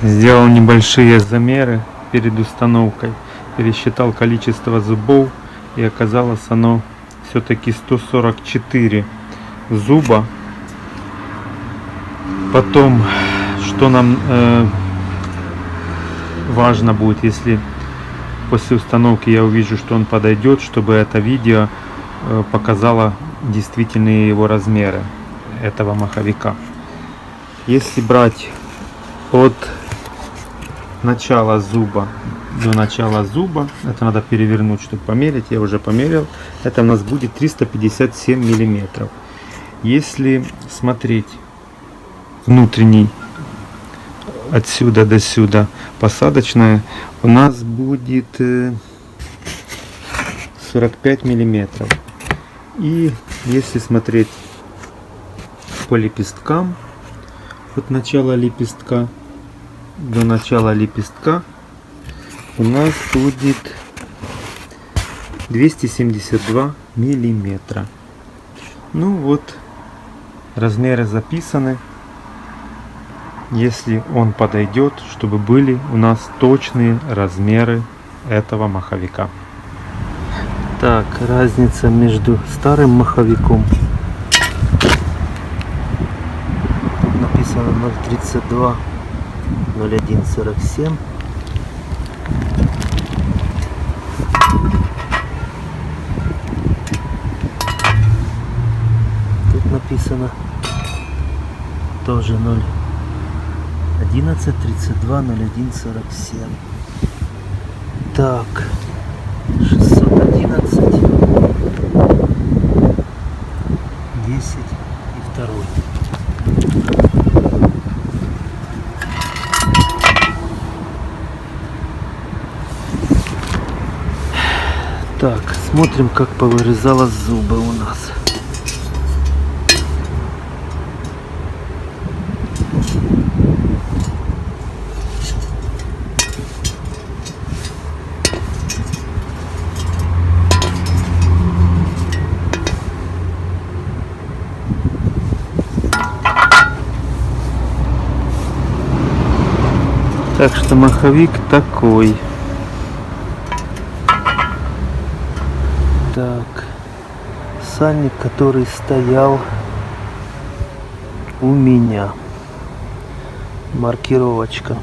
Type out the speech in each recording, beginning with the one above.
Сделал небольшие замеры перед установкой, пересчитал количество зубов, и оказалось оно все-таки 144 зуба. Потом, что нам важно будет, если после установки я увижу, что он подойдет, чтобы это видео показало действительные его размеры этого маховика. Если брать от начала зуба до начала зуба, это надо перевернуть, чтобы померить, я уже померил, это у нас будет 357 миллиметров. Если смотреть внутренний отсюда до сюда посадочная, у нас будет 45 миллиметров. И если смотреть по лепесткам, от начала лепестка до начала лепестка, у нас будет 272 миллиметра. Ну вот, размеры записаны. Если он подойдет, чтобы были у нас точные размеры этого маховика. Так, разница между старым маховиком, тут написано 0,32, 0,147. Тут написано тоже 0,11, 32, 0,147. Так, 611, 10 и второй. Так, смотрим, как повырезалось зубы у нас. Так что маховик такой. Так, сальник, который стоял у меня. Маркировочка.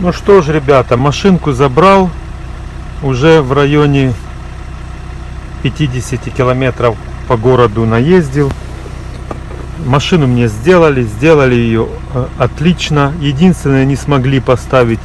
Ну что ж, ребята, машинку забрал. Уже в районе 50 километров по городу наездил. Машину мне сделали ее отлично. Единственное, не смогли поставить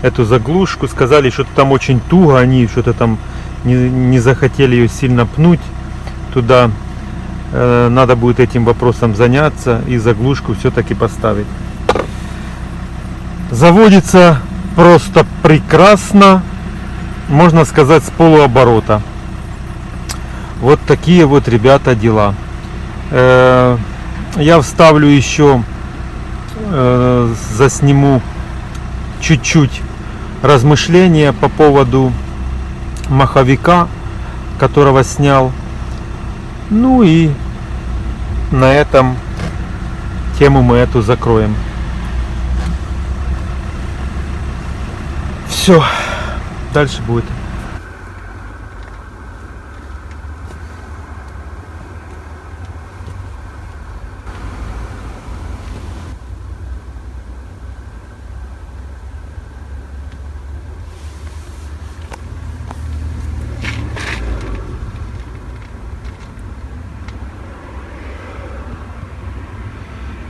эту заглушку. Сказали, что там очень туго, они что-то там не захотели ее сильно пнуть туда. Надо будет этим вопросом заняться и заглушку все-таки поставить. Заводится просто прекрасно, можно сказать, с полуоборота. Вот такие вот, ребята, дела. Я вставлю еще, засниму чуть-чуть размышления по поводу маховика, которого снял. Ну и на этом тему мы эту закроем. Все, дальше будет.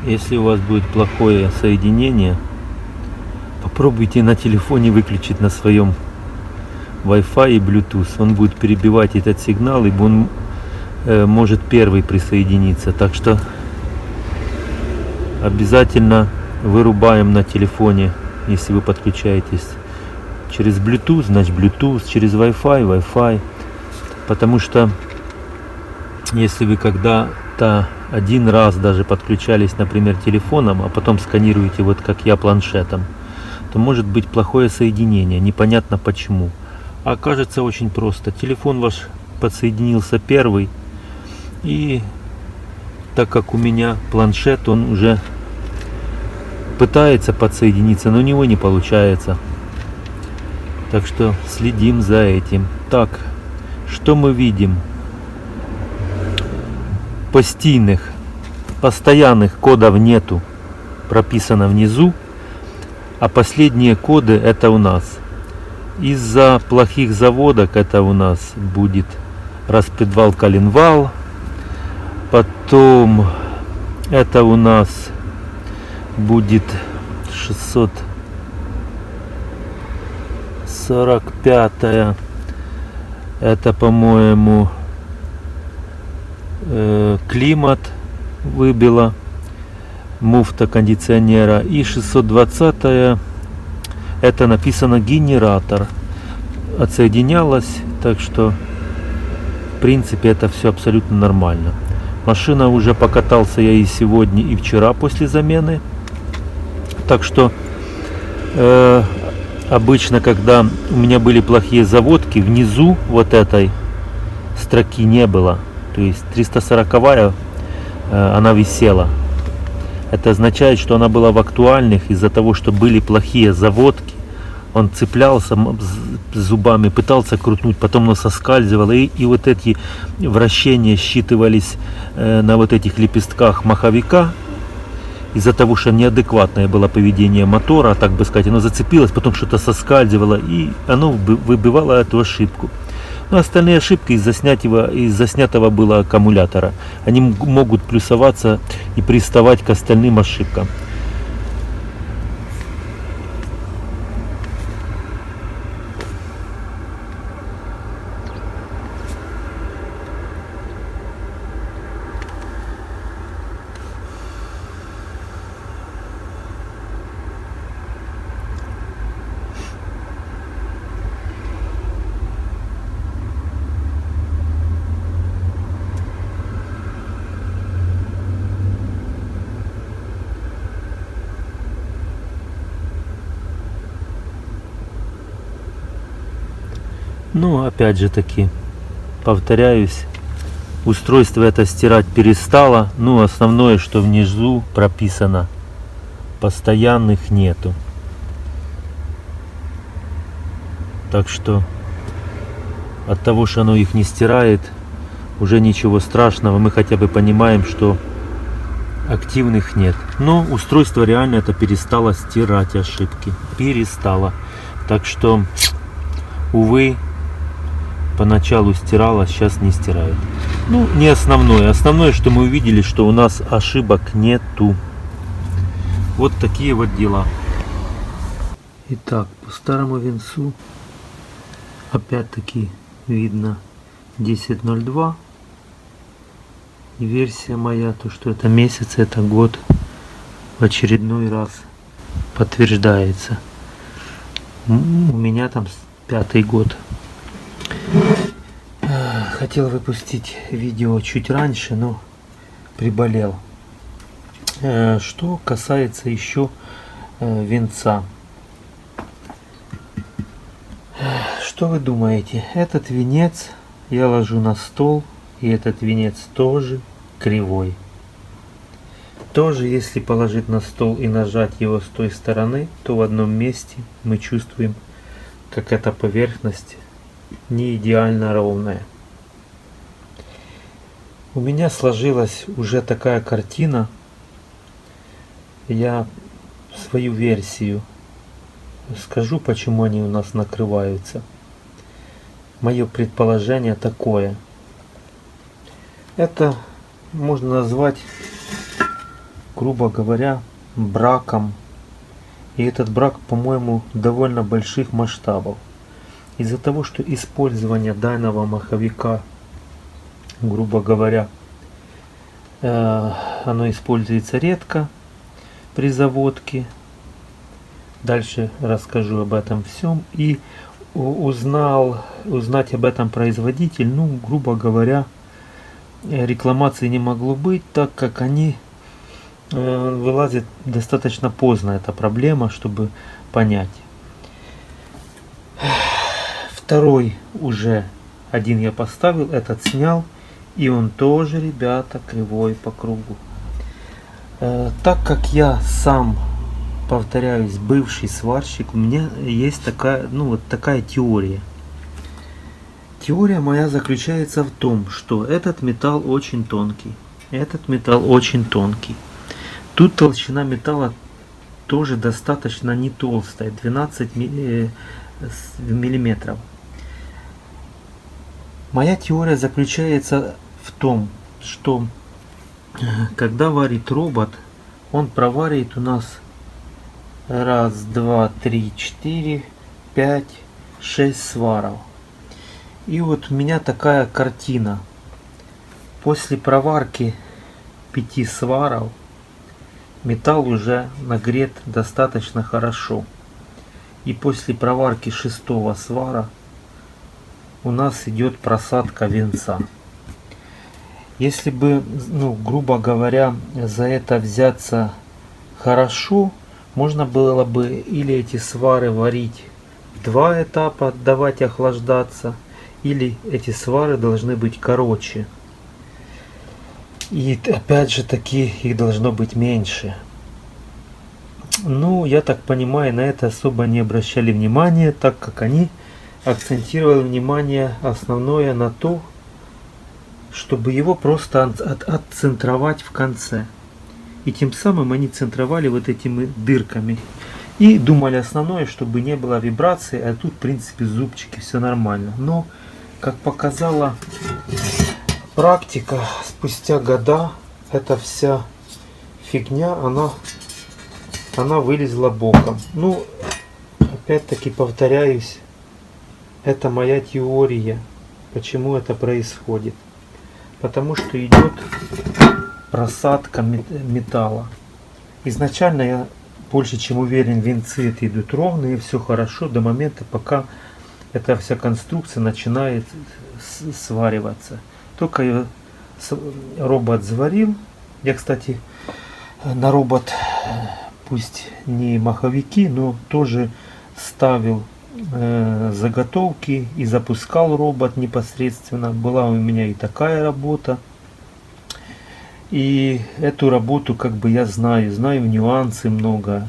Если у вас будет плохое соединение, попробуйте на телефоне выключить на своем Wi-Fi и Bluetooth. Он будет перебивать этот сигнал, и он может первый присоединиться. Так что обязательно вырубаем на телефоне, если вы подключаетесь через Bluetooth, значит Bluetooth, через Wi-Fi, Wi-Fi. Потому что если вы когда-то один раз даже подключались, например, телефоном, а потом сканируете, вот как я, планшетом, то может быть плохое соединение, непонятно почему. А окажется очень просто. Телефон ваш подсоединился первый, и так как у меня планшет, он уже пытается подсоединиться, но у него не получается. Так что следим за этим. Так, что мы видим? Постоянных кодов нету, прописано внизу, а последние коды это у нас. Из-за плохих заводок это у нас будет распредвал коленвал, потом это у нас будет 645, это, по-моему, климат выбила, муфта кондиционера, и 620 это написано генератор, отсоединялась, так что в принципе это все абсолютно нормально. Машина уже покатался я и сегодня, и вчера после замены, так что обычно, когда у меня были плохие заводки, внизу вот этой строки не было. То есть 340-я, она висела. Это означает, что она была в актуальных. Из-за того, что были плохие заводки, он цеплялся зубами, пытался крутнуть, потом оно соскальзывало. И вот эти вращения считывались на вот этих лепестках маховика. Из-за того, что неадекватное было поведение мотора, так бы сказать, оно зацепилось, потом что-то соскальзывало, и оно выбивало эту ошибку. Но остальные ошибки из-за снятого было аккумулятора. Они могут плюсоваться и приставать к остальным ошибкам. Ну, опять же таки, повторяюсь, устройство это стирать перестало. Ну, основное, что внизу прописано, постоянных нету. Так что от того, что оно их не стирает, уже ничего страшного. Мы хотя бы понимаем, что активных нет. Но устройство реально это перестало стирать ошибки. Перестало. Так что, увы, поначалу стирала, сейчас не стирает. Ну, не основное. Основное, что мы увидели, что у нас ошибок нету. Вот такие вот дела. Итак, по старому винцу опять-таки видно 10.02. И версия моя, то что это месяц, это год, в очередной раз подтверждается. У меня там 5-й год. Хотел выпустить видео чуть раньше, но приболел. Что касается еще венца. Что вы думаете? Этот венец я ложу на стол, и этот венец тоже кривой. Тоже, если положить на стол и нажать его с той стороны, то в одном месте мы чувствуем, как эта поверхность не идеально ровная. У меня сложилась уже такая картина. Я свою версию скажу, почему они у нас накрываются. Мое предположение такое. Это можно назвать, грубо говоря, браком. И этот брак, по-моему, довольно больших масштабов. Из-за того, что использование данного маховика, грубо говоря, оно используется редко при заводке. Дальше расскажу об этом всем. И узнать об этом производитель, ну, грубо говоря, рекламации не могло быть, так как они вылазят достаточно поздно, эта проблема, чтобы понять. Второй уже один я поставил, этот снял, и он тоже, ребята, кривой по кругу. Так как я сам, повторяюсь, бывший сварщик, у меня есть такая, ну, вот такая теория. Теория моя заключается в том, что этот металл очень тонкий. Этот металл очень тонкий. Тут толщина металла тоже достаточно не толстая, 12 миллиметров. Моя теория заключается в том, что когда варит робот, он проварит у нас 1, 2, 3, 4, 5, 6 сваров. И вот у меня такая картина. После проварки 5 сваров металл уже нагрет достаточно хорошо. И после проварки 6-го свара у нас идет просадка венца. Если бы, ну, грубо говоря, за это взяться хорошо, можно было бы или эти свары варить в 2 этапа, давать охлаждаться, или эти свары должны быть короче. И опять же таки их должно быть меньше. Ну, я так понимаю, на это особо не обращали внимания, так как они акцентировали внимание основное на то, чтобы его просто отцентровать в конце. И тем самым они центровали вот этими дырками. И думали основное, чтобы не было вибрации, а тут в принципе зубчики, все нормально. Но, как показала практика, спустя года эта вся фигня, она вылезла боком. Ну, опять-таки повторяюсь, это моя теория, почему это происходит. Потому что идет просадка металла. Изначально я больше чем уверен, венцы это идут ровные, все хорошо до момента, пока эта вся конструкция начинает свариваться. Только ее робот заварил. Я, кстати, на робот, пусть не маховики, но тоже ставил заготовки и запускал робот непосредственно. Была у меня и такая работа. И эту работу как бы я знаю нюансы много,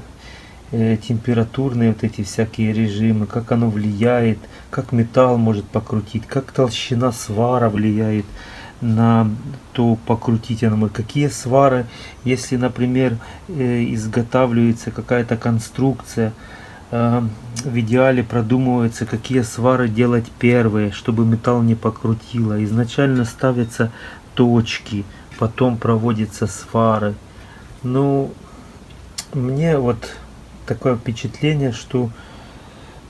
температурные вот эти всякие режимы, как оно влияет, как металл может покрутить, как толщина свара влияет на то покрутить. Она говорит, какие свары, если, например, изготавливается какая-то конструкция, в идеале продумывается, какие свары делать первые, чтобы металл не покрутило. Изначально ставятся точки, потом проводятся свары. Ну, мне вот такое впечатление, что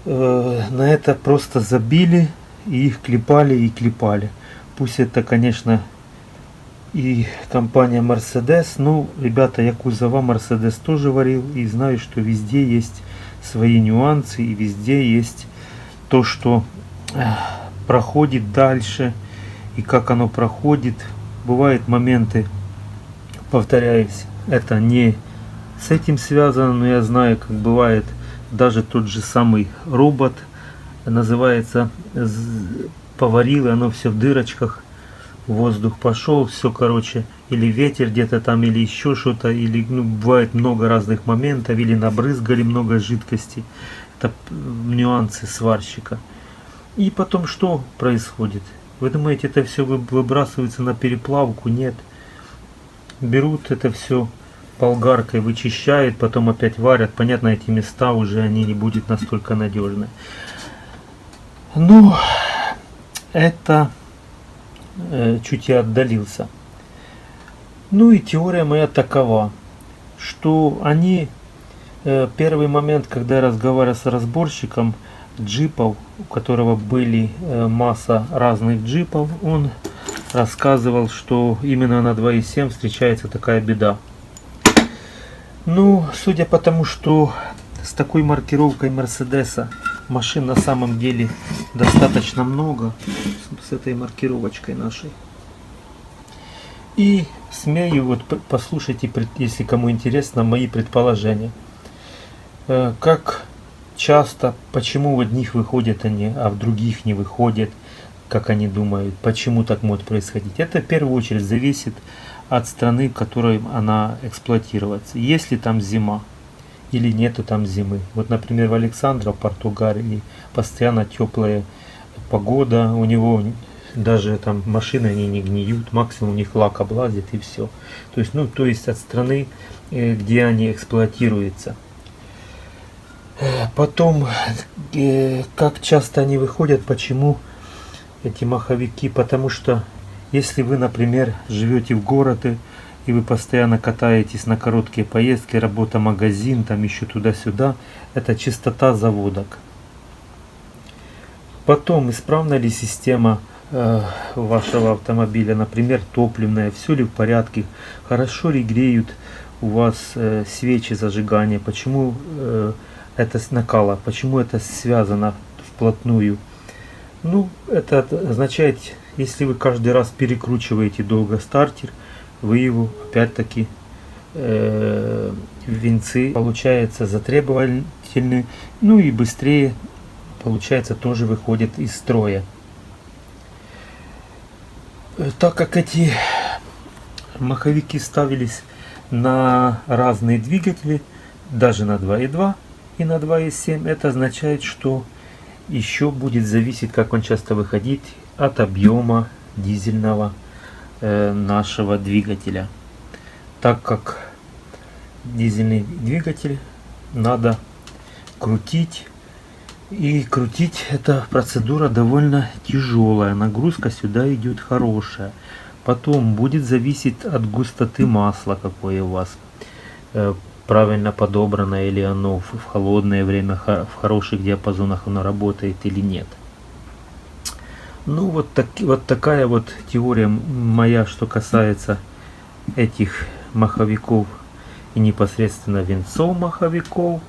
на это просто забили и их клепали и клепали. Пусть это, конечно, и компания Mercedes. Ну, ребята, я кузова Mercedes тоже варил и знаю, что везде есть свои нюансы и везде есть то, что проходит дальше и как оно проходит. Бывают моменты, повторяюсь, это не с этим связано, но я знаю, как бывает даже тот же самый робот, называется, поварил, и оно все в дырочках, воздух пошел, все, короче, или ветер где-то там, или еще что-то, или, ну, бывает много разных моментов, или набрызгали много жидкости. Это нюансы сварщика. И потом что происходит? Вы думаете, это все выбрасывается на переплавку? Нет. Берут это все болгаркой, вычищают, потом опять варят. Понятно, эти места уже они не будут настолько надежны. Ну, это чуть я отдалился. Ну и теория моя такова, что они, первый момент, когда я разговаривал с разборщиком джипов, у которого были масса разных джипов, он рассказывал, что именно на 2.7 встречается такая беда. Ну, судя по тому, что с такой маркировкой Мерседеса машин на самом деле достаточно много, с этой маркировочкой нашей. И смею, вот послушайте, если кому интересно, мои предположения. Как часто, почему в одних выходят они, а в других не выходят, как они думают, почему так может происходить. Это в первую очередь зависит от страны, в которой она эксплуатируется. Если там зима или нету там зимы. Вот, например, в Александро, в Португалии, постоянно теплая погода, у него даже там машины они не гниют, максимум у них лак облазит и все. То есть, ну, то есть от страны, где они эксплуатируются. Потом, как часто они выходят, почему эти маховики? Потому что если вы, например, живете в городе и вы постоянно катаетесь на короткие поездки, работа магазин, там еще туда-сюда, это чистота заводок. Потом, исправна ли система вашего автомобиля, например, топливная, все ли в порядке, хорошо ли греют у вас свечи зажигания, почему это накала, почему это связано вплотную. Ну, это означает, если вы каждый раз перекручиваете долго стартер, вы его опять-таки винцы получается затребовательны, ну и быстрее получается тоже выходит из строя. Так как эти маховики ставились на разные двигатели, даже на 2.2 и на 2.7, это означает, что еще будет зависеть, как он часто выходит, от объема дизельного нашего двигателя. Так как дизельный двигатель надо крутить, и крутить эта процедура довольно тяжелая, нагрузка сюда идет хорошая. Потом будет зависеть от густоты масла, какое у вас, правильно подобрано, или оно в холодное время в хороших диапазонах оно работает или нет. Ну вот такая вот теория моя, что касается этих маховиков и непосредственно винцов маховиков.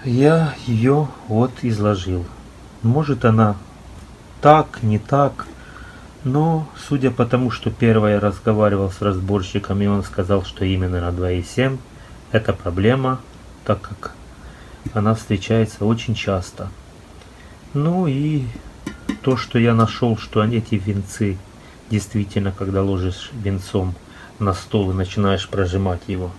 Я ее вот изложил. Может она так, не так, но судя по тому, что первое я разговаривал с разборщиком, и он сказал, что именно на 2.7 это проблема, так как она встречается очень часто. Ну и то, что я нашел, что эти винцы действительно, когда ложишь винцом на стол и начинаешь прожимать его,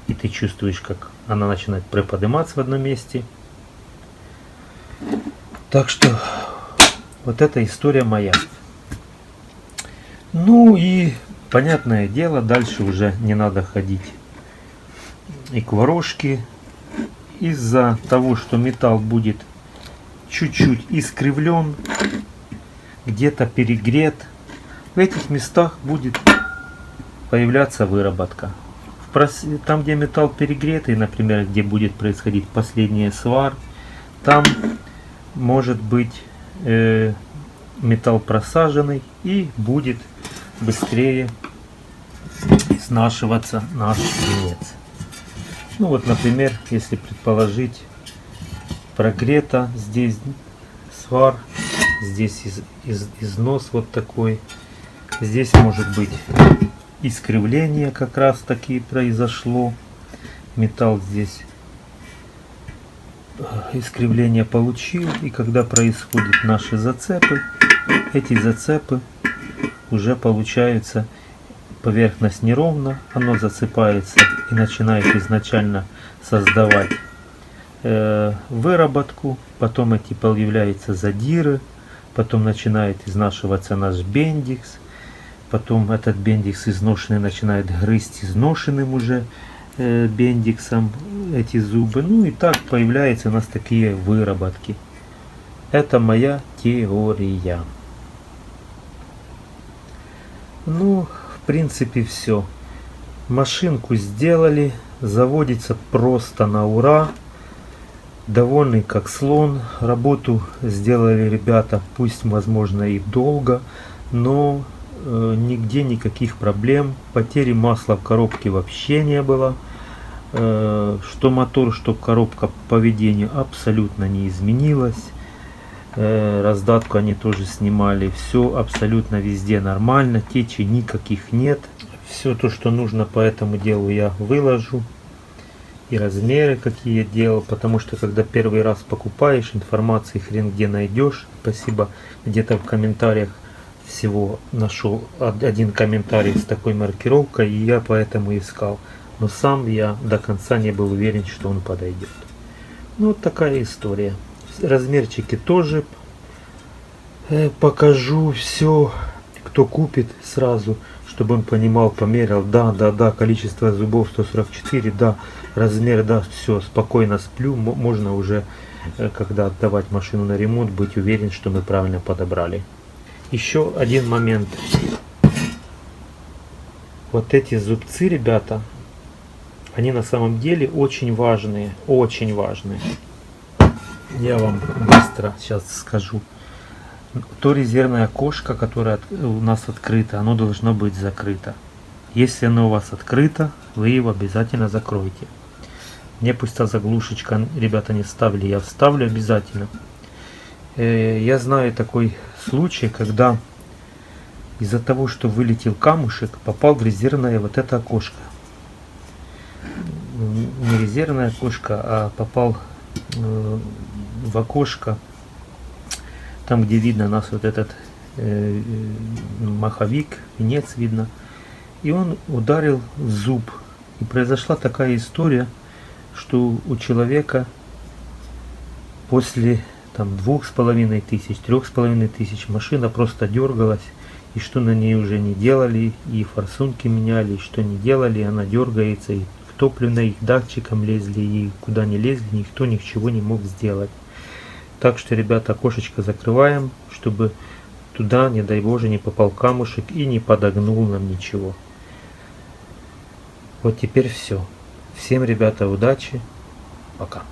и ты чувствуешь, как она начинает приподниматься в одном месте. Так что вот эта история моя. Ну и понятное дело, дальше уже не надо ходить и к ворожке. Из-за того, что металл будет чуть-чуть искривлен, где-то перегрет, в этих местах будет появляться выработка. Там, где металл перегретый, например, где будет происходить последний свар, там может быть металл просаженный и будет быстрее снашиваться наш свинец. Ну вот, например, если предположить, прогрето, здесь свар, здесь износ вот такой, здесь может быть искривление как раз таки произошло, металл здесь искривление получил, и когда происходят наши зацепы, эти зацепы уже получаются, поверхность неровна, оно засыпается и начинает изначально создавать выработку, потом эти появляются задиры, потом начинает изнашиваться наш бендикс, потом этот бендикс изношенный начинает грызть изношенным уже бендиксом эти зубы, ну и так появляются у нас такие выработки. Это моя теория. Ну, в принципе, все. Машинку сделали, заводится просто на ура. Довольный как слон. Работу сделали ребята, пусть возможно и долго, но нигде никаких проблем. Потери масла в коробке вообще не было. Что мотор, что коробка по поведению абсолютно не изменилась. Раздатку они тоже снимали. Все абсолютно везде нормально. Течей никаких нет. Все то, что нужно по этому делу, я выложу. И размеры какие я делал. Потому что когда первый раз покупаешь, информации хрен где найдешь. Спасибо. Где-то в комментариях всего нашел один комментарий с такой маркировкой. И я поэтому искал. Но сам я до конца не был уверен, что он подойдет. Ну вот такая история. Размерчики тоже покажу все, кто купит сразу, чтобы он понимал, померил, да, количество зубов 144, да, размер, да, все, спокойно сплю, можно уже, когда отдавать машину на ремонт, быть уверен, что мы правильно подобрали. Еще один момент. Вот эти зубцы, ребята, они на самом деле очень важные, очень важные. Я вам быстро сейчас скажу. То резервное окошко, которое у нас открыто, оно должно быть закрыто. Если оно у вас открыто, вы его обязательно закройте. Мне пусть та заглушечка, ребята, не вставили, я вставлю обязательно. Я знаю такой случай, когда из-за того, что вылетел камушек, попал в резервное вот это окошко. Не резервное окошко, а попал в окошко, там где видно нас вот этот маховик, венец видно, и он ударил в зуб. И произошла такая история, что у человека после там 2500, 3500 машина просто дергалась, и что на ней уже не делали, и форсунки меняли, и что не делали, она дергается, и в топливное их датчиком лезли, и куда не лезли, никто ничего не мог сделать. Так что, ребята, окошечко закрываем, чтобы туда, не дай Боже, не попал камушек и не подогнул нам ничего. Вот теперь все. Всем, ребята, удачи. Пока.